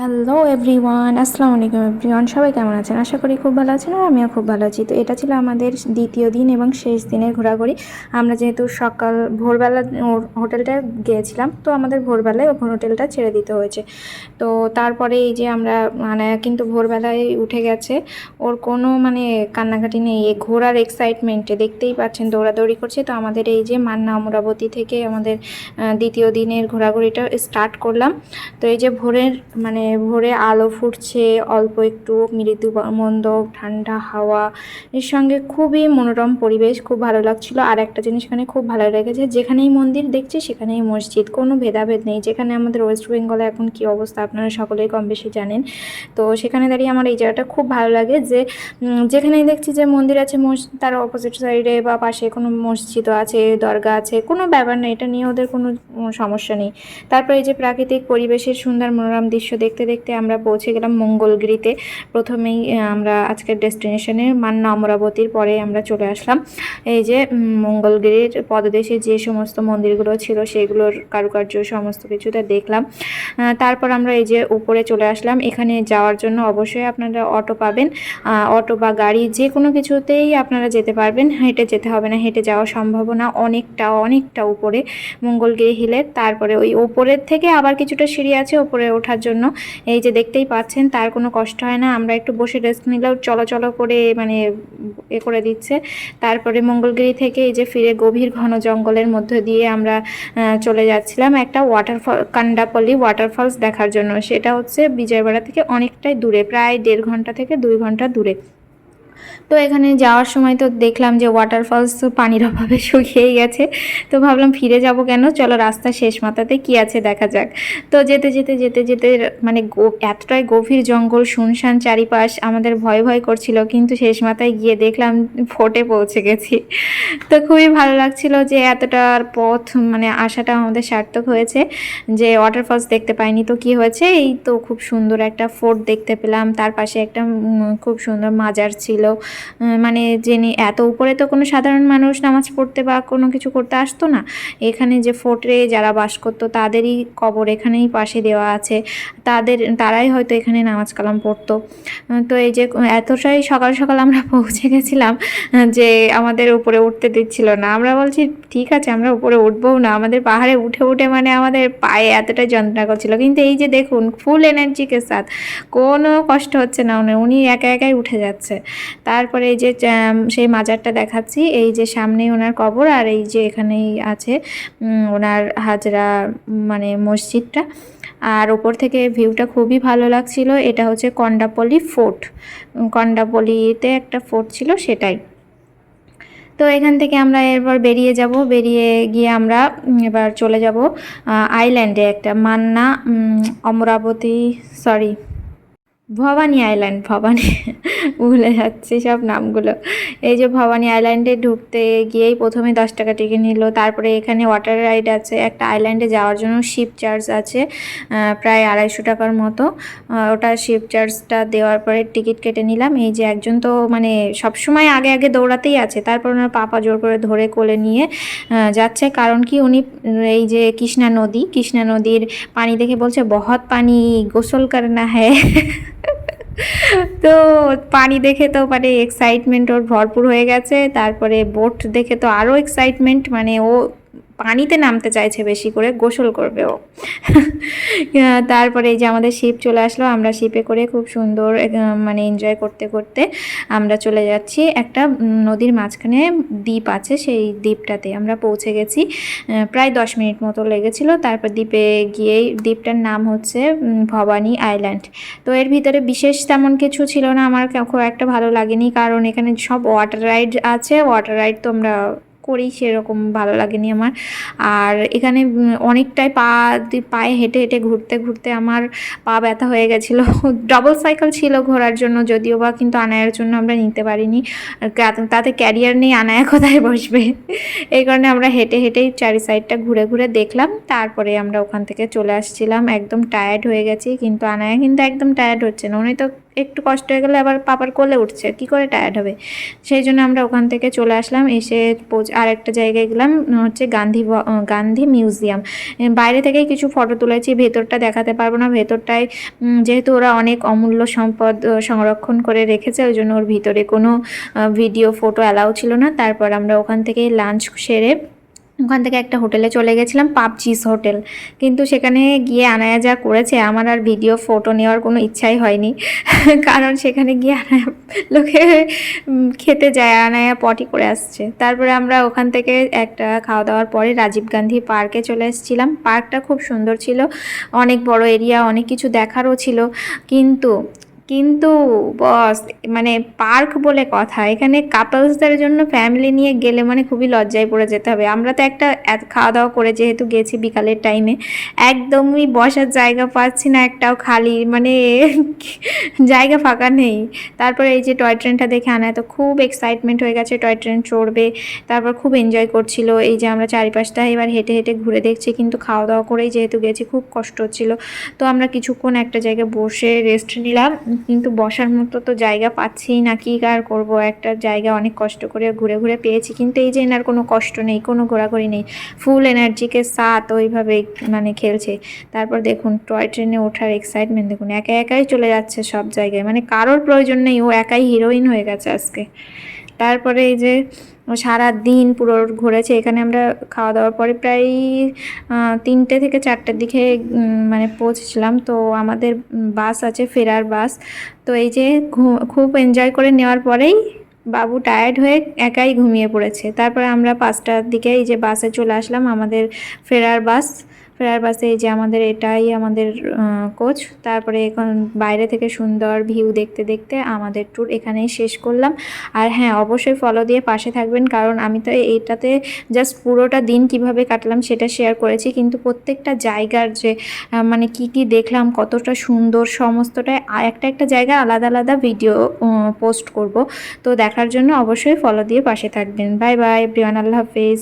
Hello everyone, আসসালামু আলাইকুম everyone. সবাই কেমন আছেন? আশা করি খুব ভালো আছেন আর আমিও খুব ভালো আছি। তো এটা ছিল আমাদের দ্বিতীয় দিন এবং শেষ দিনের ঘোরাঘুরি। আমরা যেহেতু সকাল ভোরবেলা হোটেলটা গিয়েছিলাম, তো আমাদের ভোরবেলায় হোটেলটা ছেড়ে দিতে হয়েছে। তো তারপরে এই যে আমরা কিন্তু ভোরবেলায় উঠে গেছে, ওর কোনো কান্নাকাটি নেই। এই ঘোরার এক্সাইটমেন্টে দেখতেই পাচ্ছেন দৌড়াদৌড়ি করছে। তো আমাদের এই যে মান্না অমরাবতী থেকে আমাদের দ্বিতীয় দিনের ঘোরাঘুরিটা স্টার্ট করলাম। তো এই যে ভোরে আলো ফুটছে, অল্প একটু মৃদু মন্দ ঠান্ডা হাওয়া, এর সঙ্গে খুবই মনোরম পরিবেশ, খুব ভালো লাগছিল। আর একটা জিনিস এখানে খুব ভালো লেগেছে, যেখানেই মন্দির দেখছি সেখানেই মসজিদ, কোনো ভেদাভেদ নেই। যেখানে আমাদের ওয়েস্ট বেঙ্গলে এখন কি অবস্থা আপনারা সকলেই কম বেশি জানেন। তো সেখানে দাঁড়িয়ে আমার এই জায়গাটা খুব ভালো লাগে যে যেখানেই দেখছি যে মন্দির আছে, তার অপোজিট সাইডে বা পাশে কোনো মসজিদও আছে, দরগা আছে, কোনো ব্যাপার নেই, এটা নিয়ে ওদের কোনো সমস্যা নেই। তারপরে এই যে প্রাকৃতিক পরিবেশের সুন্দর মনোরম দৃশ্য দেখতে দেখতে আমরা পৌঁছে গেলাম মঙ্গলগিরিতে। প্রথমেই আমরা আজকের ডেস্টিনেশনে মান্না অমরাবতীর পরে আমরা চলে আসলাম এই যে মঙ্গলগিরির পদদেশে যে সমস্ত মন্দিরগুলো ছিল সেগুলোর কারুকার্য সমস্ত কিছুটা দেখলাম। তারপর আমরা এই যে উপরে চলে আসলাম। এখানে যাওয়ার জন্য অবশ্যই আপনারা অটো পাবেন, অটো বা গাড়ি যে কোনো কিছুতেই আপনারা যেতে পারবেন, হেঁটে যেতে হবে না, হেঁটে যাওয়া সম্ভব না, অনেকটা উপরে মঙ্গলগিরি হিলের। তারপরে ওই ওপরের থেকে আবার কিছুটা সিঁড়ি আছে ওপরে ওঠার জন্য, এই যে দেখতেই পাচ্ছেন, তার কোনো কষ্ট হয় না। আমরা একটু বসে রেস্ট নিলেও চলো করে করে দিচ্ছে। তারপরে মঙ্গলগিরি থেকে এই যে ফিরে গভীর ঘন জঙ্গলের মধ্যে দিয়ে আমরা চলে যাচ্ছিলাম একটা ওয়াটারফল, কান্ডাপল্লী ওয়াটারফলস দেখার জন্য। সেটা হচ্ছে বিজয়বাড়া থেকে অনেকটাই দূরে, প্রায় 1.5 ঘন্টা থেকে 2 ঘন্টা দূরে। তো এখানে যাওয়ার সময় তো দেখলাম যে ওয়াটারফলস পানির অভাবে শুকিয়েই গেছে। তো ভাবলাম ফিরে যাব কেন, চলো রাস্তার শেষ মাথাতে কি আছে দেখা যাক। তো যেতে এতটাই গভীর জঙ্গল, শুনশান চারিপাশ, আমাদের ভয় ভয় করছিল, কিন্তু শেষ মাথায় গিয়ে দেখলাম ফোর্টে পৌঁছে গেছি। তো খুবই ভালো লাগছিল যে এতটার পথ আসাটা আমাদের সার্থক হয়েছে, যে ওয়াটারফলস দেখতে পাইনি তো কি হয়েছে, এই তো খুব সুন্দর একটা ফোর্ট দেখতে পেলাম। তার পাশে একটা খুব সুন্দর মাজার ছিল। যিনি এত উপরে তো কোনো সাধারণ মানুষ নামাজ পড়তে বা কোনো কিছু করতে আসতো না। এখানে যে ফোর্টে যারা বাস করতো তাদেরই কবর এখানেই পাশে দেওয়া আছে, তারাই হয়তো এখানে নামাজ কালাম পড়তো। তো এই যে এতটাই সকাল সকাল আমরা পৌঁছে গেছিলাম যে আমাদের উপরে উঠতে দিচ্ছিল না। আমরা বলছি ঠিক আছে আমরা উপরে উঠবো না, আমাদের পাহাড়ে উঠে উঠে আমাদের পায়ে এতটাই যন্ত্রণা করছিল। কিন্তু এই যে দেখুন ফুল এনার্জিকে সাথ, কোনো কষ্ট হচ্ছে না, উনি একা একাই উঠে যাচ্ছে। তারপরে এই যে সেই মাজারটা দেখাচ্ছি, এই যে সামনেই ওনার কবর, আর এই যে এখানেই আছে ওনার হাজরা মসজিদটা। আর ওপর থেকে ভিউটা খুবই ভালো লাগছিল। এটা হচ্ছে কন্ডাপল্লী ফোর্ট, কন্ডাপল্লীতে একটা ফোর্ট ছিল সেটাই। তো এখান থেকে আমরা এরপর বেরিয়ে গিয়ে আমরা এবার চলে যাব আইল্যান্ডে, একটা মান্না অমরাবতী, সরি ভবানী আইল্যান্ড, ভুলে যাচ্ছি সব নামগুলো। এই যে ভবানী আইল্যান্ডে ঢুকতে গিয়েই প্রথমে 10 টাকা টিকিট নিল। তারপরে এখানে ওয়াটার রাইড আছে, একটা আইল্যান্ডে যাওয়ার জন্য শিপ চার্জ আছে প্রায় 250 টাকার মতো। ওটা শিপ চার্জটা দেওয়ার পরে টিকিট কেটে নিলাম। এই যে একজন তো সবসময় আগে আগে দৌড়াতেই আছে, তারপর ওনার পাপা জোর করে ধরে কোলে নিয়ে যাচ্ছে। কারণ কি উনি এই যে কৃষ্ণা নদীর পানি দেখে বলছে বহুত পানি, গোসল করনা হ্যায়। তো পানি দেখে তো এক্সাইটমেন্ট ওর ভরপুর হয়ে গেছে। তারপরে বোট দেখে তো আরও এক্সাইটমেন্ট, ও পানিতে নামতে চাইছে, বেশি করে গোসল করবে ও। তারপরে এই যে আমাদের শিপ চলে আসলো, আমরা শিপে করে খুব সুন্দর এনজয় করতে করতে আমরা চলে যাচ্ছি একটা নদীর মাঝখানে দ্বীপ আছে, সেই দ্বীপটাতে আমরা পৌঁছে গেছি। প্রায় 10 মিনিট মতো লেগেছিল। তারপর দ্বীপে গিয়েই, দ্বীপটার নাম হচ্ছে ভবানী আইল্যান্ড। তো এর ভিতরে বিশেষ তেমন কিছু ছিল না, আমার খুব একটা ভালো লাগেনি, কারণ এখানে সব ওয়াটার রাইড আছে। ওয়াটার রাইড তো আমরা করি, সেরকম ভালো লাগেনি আমার। আর এখানে অনেকটাই পায়ে হেঁটে হেঁটে ঘুরতে ঘুরতে আমার পা ব্যথা হয়ে গেছিলো। ডবল সাইকেল ছিল ঘোরার জন্য যদিও বা, কিন্তু আনায়ার জন্য আমরা নিতে পারিনি, তাতে ক্যারিয়ার নেই, আনায়া কোথায় বসবে। এই কারণে আমরা হেঁটে হেঁটেই চারি সাইডটা ঘুরে ঘুরে দেখলাম। তারপরে আমরা ওখান থেকে চলে আসছিলাম, একদম টায়ার্ড হয়ে গেছি, কিন্তু আনায়া কিন্তু একদম টায়ার্ড হচ্ছে না, উনি তো একটু কষ্ট হয়ে গেলে আবার পাপার কোলে উঠছে, কি করে টায়ার্ড হবে। সেই জন্য আমরা ওখান থেকে চলে আসলাম, এসে আর একটা জায়গায় গেলাম, হচ্ছে গান্ধী মিউজিয়াম। বাইরে থেকেই কিছু ফটো তুলেছি, ভেতরটা দেখাতে পারবো না। ভেতরটায় যেহেতু ওরা অনেক অমূল্য সম্পদ সংরক্ষণ করে রেখেছে, ওই জন্য ওর ভিতরে কোনো ভিডিও ফটো অ্যালাউ ছিল না। তারপর আমরা ওখান থেকে লাঞ্চ সেরে ওখান থেকে একটা হোটেলে চলে গেছিলাম, পাপচিস হোটেল। কিন্তু সেখানে গিয়ে আনায়া যা করেছে, আমার আর ভিডিও ফটো নেওয়ার কোনো ইচ্ছাই হয়নি। কারণ সেখানে গিয়ে আনায়া লোকে খেতে যায়, আনায়া পটি করে আসছে। তারপরে আমরা ওখান থেকে একটা খাওয়া দাওয়ার পরে রাজীব গান্ধী পার্কে চলে এসেছিলাম। পার্কটা খুব সুন্দর ছিল, অনেক বড় এরিয়া, অনেক কিছু দেখারও ছিল। কিন্তু কিন্তু বস, মানে পার্ক বলে কথা, এখানে কাপলসদের জন্য ফ্যামিলি নিয়ে গেলে মানে খুবই লজ্জায় পড়ে যেতে হবে। আমরা তো একটা খাওয়া দাওয়া করে যেহেতু গেছি বিকালের টাইমে, একদমই বসার জায়গা পাচ্ছি না, একটাও খালি, মানে জায়গা ফাঁকা নেই। তারপরে এই যে টয় ট্রেনটা দেখে আনা তো খুব এক্সাইটমেন্ট হয়ে গেছে, টয় ট্রেন চড়বে। তারপর খুব এনজয় করছিল। এই যে আমরা চারিপাশটা এবার হেঁটে হেঁটে ঘুরে দেখছি, কিন্তু খাওয়া দাওয়া করেই যেহেতু গেছি খুব কষ্ট হচ্ছিল। তো আমরা কিছুক্ষণ একটা জায়গায় বসে রেস্ট নিলাম, কিন্তু বসার মতো তো জায়গা পাচ্ছি না, কি আর করবো। একটা জায়গা অনেক কষ্ট করে ঘুরে ঘুরে পেয়েছি, কিন্তু এই যে এনার কোনো কষ্ট নেই, কোনো ঘোরাঘুরি নেই, ফুল এনার্জিকে সাথ ওইভাবে মানে খেলছে। তারপর দেখুন টয় ট্রেনে ওঠার এক্সাইটমেন্ট দেখুন, একা একাই চলে যাচ্ছে সব জায়গায়, মানে কারোর প্রয়োজন নেই, ও একাই হিরোইন হয়ে গেছে আজকে। তারপরে এই যে সারা দিন পুরো ঘুরেছে। এখানে আমরা খাওয়া দাওয়ার পরে প্রায় 3টে থেকে 4টের দিকে মানে পৌঁছেছিলাম। তো আমাদের বাস আছে, ফেরার বাস। তো এই যে খুব এনজয় করে নেওয়ার পরেই বাবু টায়ার্ড হয়ে একাই ঘুমিয়ে পড়েছে। তারপরে আমরা 5টার দিকে এই যে বাসে চলে আসলাম, আমাদের ফেরার বাসে। এই যে আমাদের এটাই আমাদের কোচ। তারপরে এখন বাইরে থেকে সুন্দর ভিউ দেখতে দেখতে আমাদের ট্যুর এখানেই শেষ করলাম। আর হ্যাঁ, অবশ্যই ফলো দিয়ে পাশে থাকবেন, কারণ আমি তো এইটাতে জাস্ট পুরোটা দিন কিভাবে কাটলাম সেটা শেয়ার করেছি, কিন্তু প্রত্যেকটা জায়গার যে মানে কি কি দেখলাম, কতটা সুন্দর, সমস্তটাই একটা একটা জায়গা আলাদা আলাদা ভিডিও পোস্ট করব। তো দেখার জন্য অবশ্যই ফলো দিয়ে পাশে থাকবেন। বাই বাই এভরিওয়ান, আল্লাহ হাফেজ।